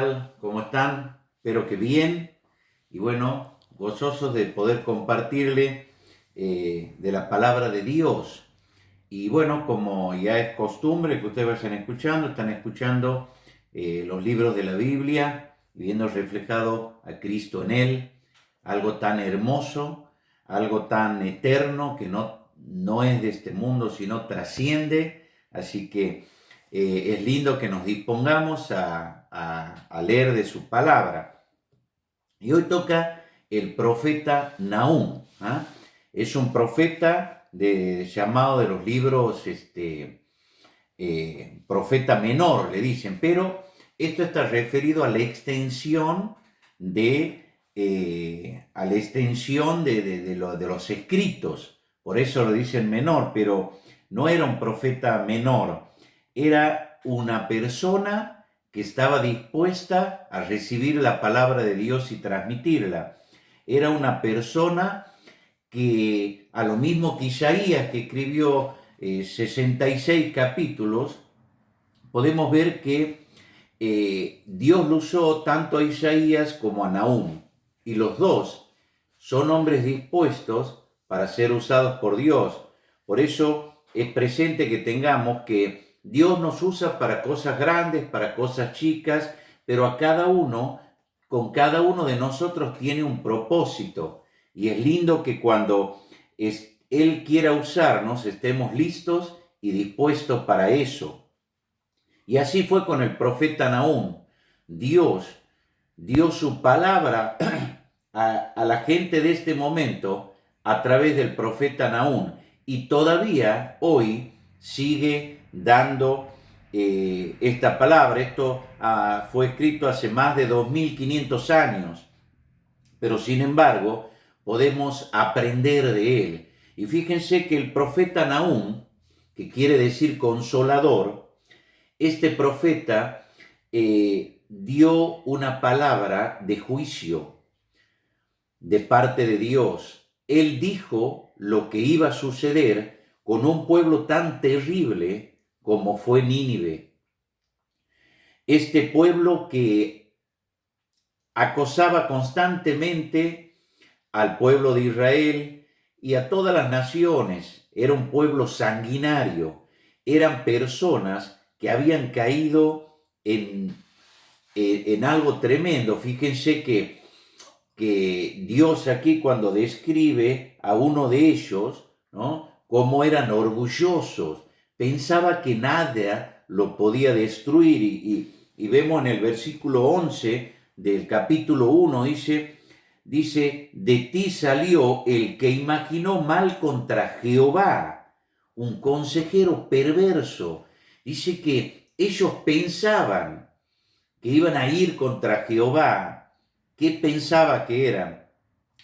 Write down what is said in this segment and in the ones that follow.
tal? ¿Cómo están? Espero que bien. Y bueno, gozosos de poder compartirle de la palabra de Dios. Y bueno, como ya es costumbre que ustedes vayan escuchando, están escuchando los libros de la Biblia, viendo reflejado a Cristo en él, algo tan hermoso, algo tan eterno que no es de este mundo, sino trasciende. Así que es lindo que nos dispongamos a leer de su palabra. Y hoy toca el profeta Nahum. ¿Ah? Es un profeta llamado de los libros, profeta menor, le dicen, pero esto está referido a la extensión de los escritos. Por eso lo dicen menor, pero no era un profeta menor, era una persona que estaba dispuesta a recibir la palabra de Dios y transmitirla. Era una persona que, a lo mismo que Isaías, que escribió 66 capítulos, podemos ver que Dios lo usó tanto a Isaías como a Nahum, y los dos son hombres dispuestos para ser usados por Dios. Por eso es presente que tengamos que Dios nos usa para cosas grandes, para cosas chicas, pero con cada uno de nosotros tiene un propósito. Y es lindo que cuando Él quiera usarnos, estemos listos y dispuestos para eso. Y así fue con el profeta Nahum. Dios dio su palabra a la gente de este momento a través del profeta Nahum. Y todavía hoy sigue dando esta palabra. Esto fue escrito hace más de 2500 años. Pero sin embargo, podemos aprender de él. Y fíjense que el profeta Nahum, que quiere decir consolador, este profeta dio una palabra de juicio de parte de Dios. Él dijo lo que iba a suceder con un pueblo tan terrible como fue Nínive. Este pueblo que acosaba constantemente al pueblo de Israel y a todas las naciones. Era un pueblo sanguinario. Eran personas que habían caído en algo tremendo. Fíjense que Dios aquí, cuando describe a uno de ellos, ¿no?, cómo eran orgullosos, pensaba que nada lo podía destruir. Y vemos en el versículo 11 del capítulo 1, dice, de ti salió el que imaginó mal contra Jehová, un consejero perverso. Dice que ellos pensaban que iban a ir contra Jehová. ¿Qué pensaba que eran?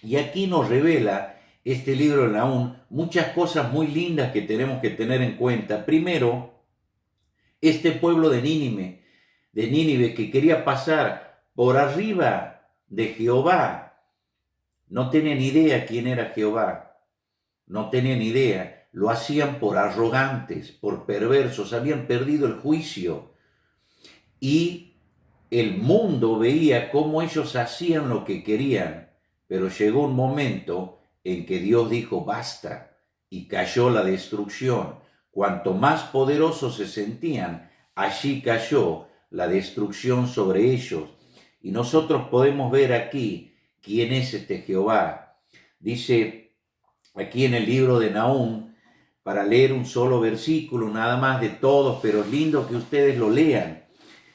Y aquí nos revela este libro de Nahum muchas cosas muy lindas que tenemos que tener en cuenta. Primero, este pueblo de Nínive que quería pasar por arriba de Jehová, no tenían idea quién era Jehová, no tenían idea. Lo hacían por arrogantes, por perversos, habían perdido el juicio. Y el mundo veía cómo ellos hacían lo que querían, pero llegó un momento en que Dios dijo basta y cayó la destrucción. Cuanto más poderosos se sentían, allí cayó la destrucción sobre ellos. Y nosotros podemos ver aquí quién es este Jehová. Dice aquí en el libro de Nahum, para leer un solo versículo nada más de todos, pero es lindo que ustedes lo lean.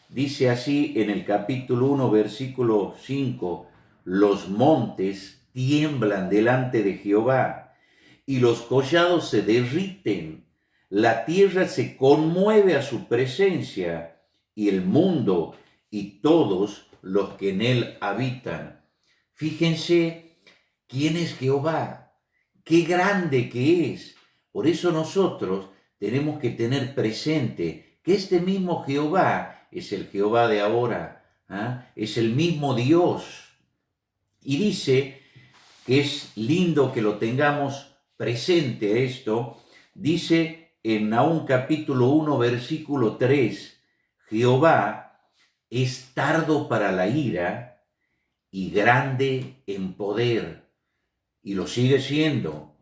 Dice así en el capítulo 1, versículo 5, los montes tiemblan delante de Jehová y los collados se derriten, la tierra se conmueve a su presencia y el mundo y todos los que en él habitan. Fíjense quién es Jehová, qué grande que es. Por eso nosotros tenemos que tener presente que este mismo Jehová es el Jehová de ahora, es el mismo Dios. Y dice que es lindo que lo tengamos presente esto. Dice en Nahum capítulo 1, versículo 3, Jehová es tardo para la ira y grande en poder, y lo sigue siendo.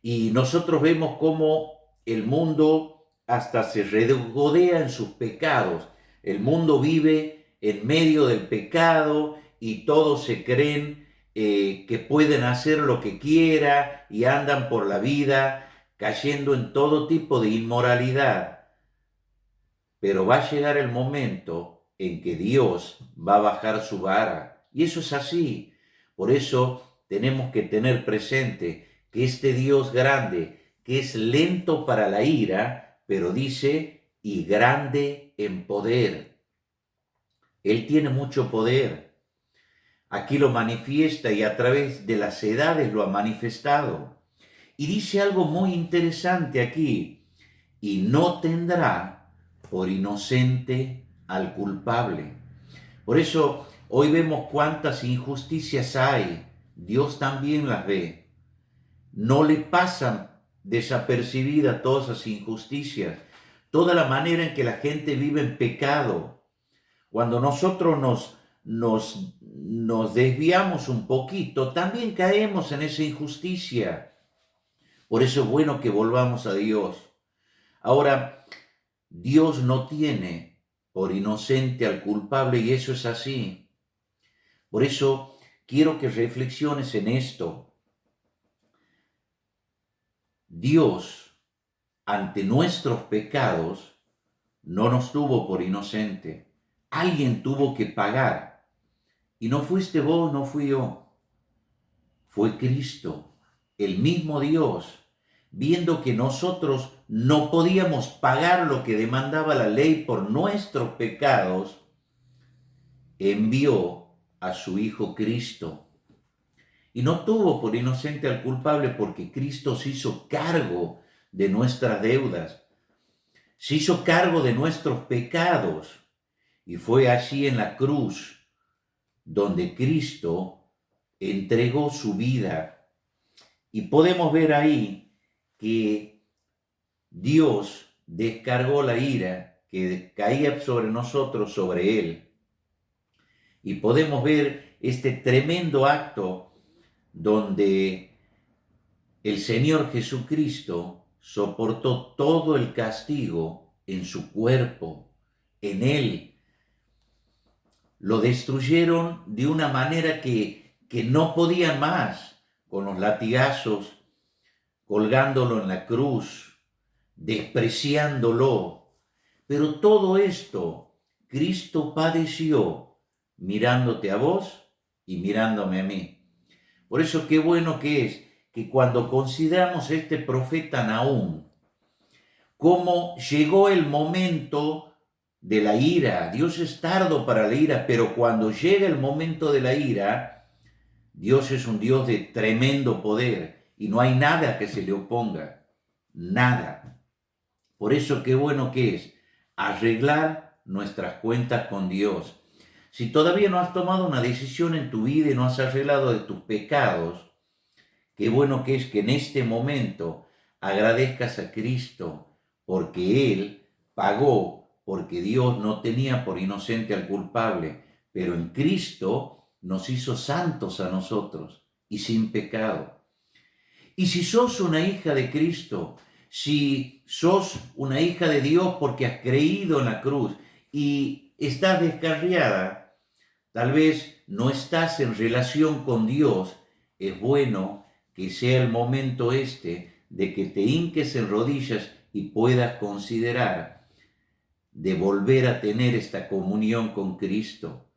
Y nosotros vemos cómo el mundo hasta se regodea en sus pecados. El mundo vive en medio del pecado y todos se creen que pueden hacer lo que quiera y andan por la vida cayendo en todo tipo de inmoralidad. Pero va a llegar el momento en que Dios va a bajar su vara. Y eso es así. Por eso tenemos que tener presente que este Dios grande, que es lento para la ira, pero dice, y grande en poder. Él tiene mucho poder. Aquí lo manifiesta y a través de las edades lo ha manifestado. Y dice algo muy interesante aquí, y no tendrá por inocente al culpable. Por eso hoy vemos cuántas injusticias hay. Dios también las ve. No le pasan desapercibidas todas esas injusticias, toda la manera en que la gente vive en pecado. Cuando nosotros nos desviamos un poquito, también caemos en esa injusticia. Por eso es bueno que volvamos a Dios. Ahora, Dios no tiene por inocente al culpable y eso es así. Por eso quiero que reflexiones en esto. Dios, ante nuestros pecados, no nos tuvo por inocente. Alguien tuvo que pagar. Y no fuiste vos, no fui yo. Fue Cristo, el mismo Dios, viendo que nosotros no podíamos pagar lo que demandaba la ley por nuestros pecados, envió a su Hijo Cristo. Y no tuvo por inocente al culpable porque Cristo se hizo cargo de nuestras deudas, se hizo cargo de nuestros pecados. Y fue allí en la cruz donde Cristo entregó su vida. Y podemos ver ahí que Dios descargó la ira que caía sobre nosotros, sobre Él. Y podemos ver este tremendo acto donde el Señor Jesucristo soportó todo el castigo en su cuerpo, en Él. Lo destruyeron de una manera que no podían más, con los latigazos, colgándolo en la cruz, despreciándolo. Pero todo esto Cristo padeció mirándote a vos y mirándome a mí. Por eso qué bueno que es que cuando consideramos este profeta Nahum, cómo llegó el momento de la ira. Dios es tardo para la ira, pero cuando llega el momento de la ira, Dios es un Dios de tremendo poder y no hay nada que se le oponga. Nada. Por eso qué bueno que es arreglar nuestras cuentas con Dios. Si todavía no has tomado una decisión en tu vida y no has arreglado de tus pecados, qué bueno que es que en este momento agradezcas a Cristo porque Él pagó, porque Dios no tenía por inocente al culpable, pero en Cristo nos hizo santos a nosotros y sin pecado. Y si sos una hija de Cristo, si sos una hija de Dios porque has creído en la cruz y estás descarriada, tal vez no estás en relación con Dios, es bueno que sea el momento de que te hinques en rodillas y puedas considerar de volver a tener esta comunión con Cristo,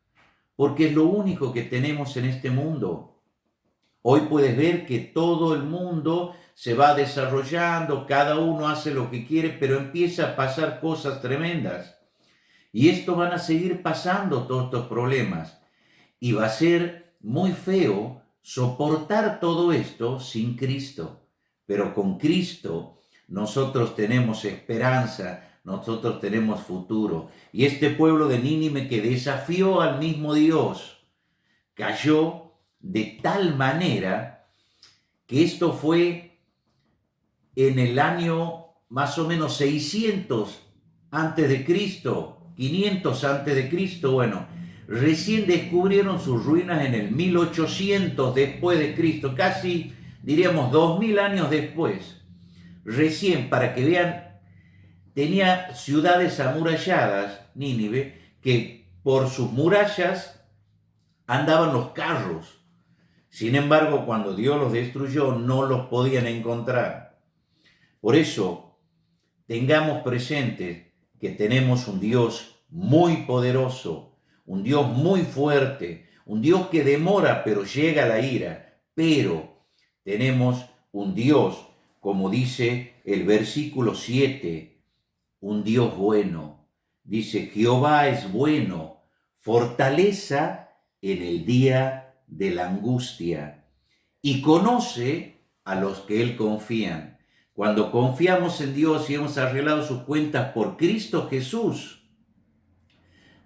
porque es lo único que tenemos en este mundo. Hoy puedes ver que todo el mundo se va desarrollando, cada uno hace lo que quiere, pero empieza a pasar cosas tremendas. Y esto van a seguir pasando todos estos problemas. Y va a ser muy feo soportar todo esto sin Cristo. Pero con Cristo nosotros tenemos esperanza, nosotros tenemos futuro. Y este pueblo de Nínive que desafió al mismo Dios, cayó de tal manera que esto fue en el año más o menos 600 antes de Cristo. 500 antes de Cristo. Bueno, recién descubrieron sus ruinas en el 1800 después de Cristo, casi diríamos 2000 años después. Recién, para que vean, tenía ciudades amuralladas, Nínive, que por sus murallas andaban los carros. Sin embargo, cuando Dios los destruyó, no los podían encontrar. Por eso, tengamos presente que tenemos un Dios muy poderoso, un Dios muy fuerte, un Dios que demora pero llega a la ira, pero tenemos un Dios, como dice el versículo 7, un Dios bueno. Dice, Jehová es bueno, fortaleza en el día de la angustia, y conoce a los que Él confían. Cuando confiamos en Dios y hemos arreglado sus cuentas por Cristo Jesús,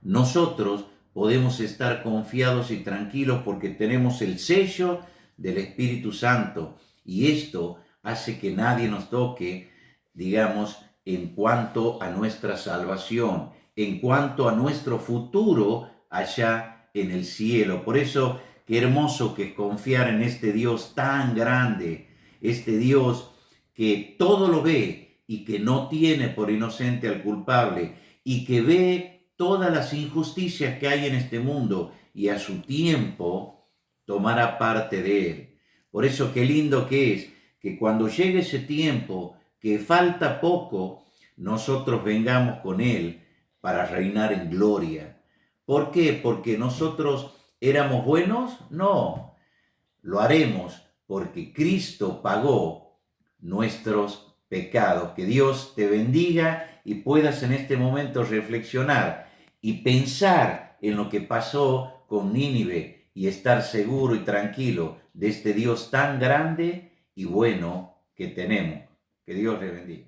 nosotros podemos estar confiados y tranquilos porque tenemos el sello del Espíritu Santo. Y esto hace que nadie nos toque, digamos, en cuanto a nuestra salvación, en cuanto a nuestro futuro allá en el cielo. Por eso, qué hermoso que es confiar en este Dios tan grande, este Dios que todo lo ve y que no tiene por inocente al culpable y que ve todas las injusticias que hay en este mundo y a su tiempo tomará parte de él. Por eso qué lindo que es que cuando llegue ese tiempo, que falta poco, nosotros vengamos con él para reinar en gloria. ¿Por qué? ¿Porque nosotros éramos buenos? No, lo haremos porque Cristo pagó nuestros pecados. Que Dios te bendiga y puedas en este momento reflexionar y pensar en lo que pasó con Nínive y estar seguro y tranquilo de este Dios tan grande y bueno que tenemos. Que Dios le bendiga.